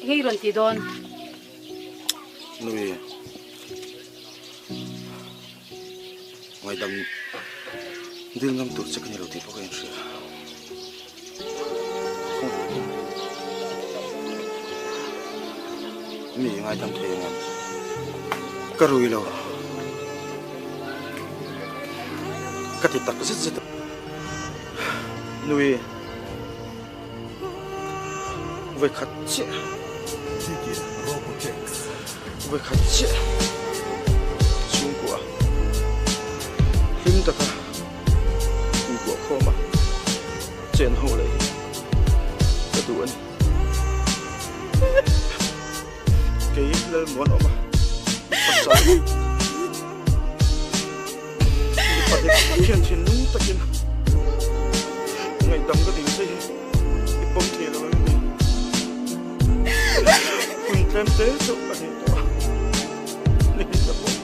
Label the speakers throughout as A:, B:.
A: ngay rồi thì đòn
B: nuôi ngoài đầm đưa ngâm tụt sẽ cái nhà đầu tiên bao nhiêu mi ngay đầm thế ngâm cái rồi lo cái thì tắc rất rất nuôi với khát chết với khát chết chung của hiếm ta cả chung của khó mà trên hồ này cái tuổi cái lên món mà bắt sao bắt được thiên thiên nung ta kiến ngày đâm cái điều gì cái bông thì là mình thêm tế giúp bạn ấy đó nên là bông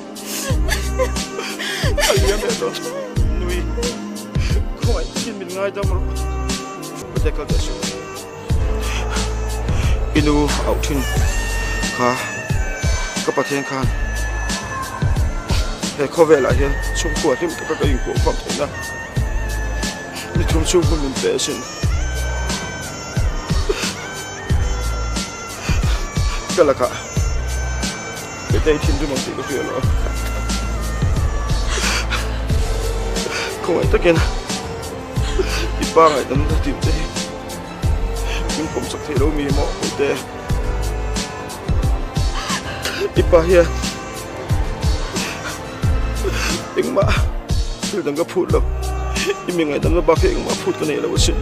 B: anh em đó nuôi không phải khi mình ngay đâu mà có thể có thể sống inu ảo thinh khá các bạn thiên khan hệ khó về lại hiện chung của thêm các cái của phạm thế nào đi chung chung của mình bé xin cái là cả cái tay thiên du mang tự cái nó không phải tất nhiên ít ba ngày tấm ta tìm thấy nhưng cũng sắp thấy đâu mi mọ cái tay ít ba here tiếng mà từ đằng cái phút đâu ít mình ngày tấm nó ba cái mà phút cái này là gì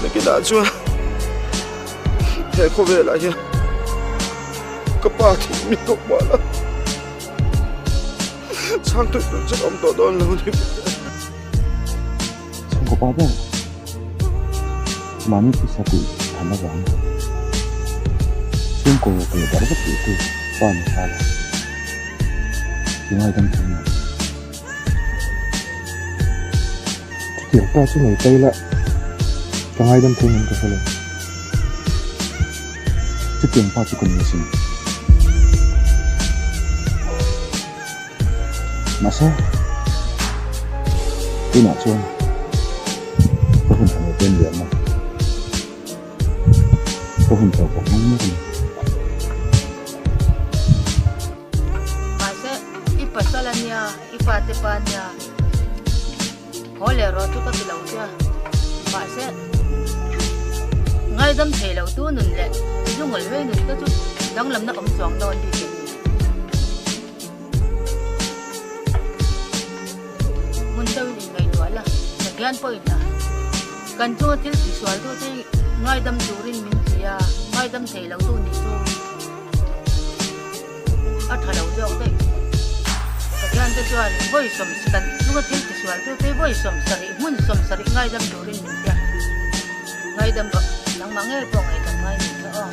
B: là cái đã chưa hệ khó về lại chưa các bà thì mình tốt quá lắm sang tôi được chắc ông tổ đón lâu đi
C: sang có ba đâu mà mình bisa tu thằng nó vắng xem có cái đã rất tự tu toàn sao nhưng ai tâm thế này kiểu qua chỗ này tây lại chẳng ai đâm thương mình cái này chứ tiền pa chỉ còn nhiều gì mà sao tôi nói cho có hình thành một tên lửa mà có hình thành một món nước
A: mà sẽ ipasalanya ipatepanya hồi rồi chúng ta bị lâu chưa mà sẽ ngay đâm thề lâu tu nụn lệ dùng người về nụn ta chút đang làm nó ấm choáng đòn đi tiền muốn đâu thì ngày đó là gian point à cần cho thiếu chỉ xoay thôi thì ngay đâm chủ rin mình thì ngay đâm thề lâu tu đi tu ở thời đầu đâu đấy gian ta cho với sầm sật chúng ta thiếu chỉ xoay thôi thì với sầm sật muốn sầm sật ngay đâm chủ rin mình thì ngay đâm nắng mang nghe vào ngày tầm ngay thì thôi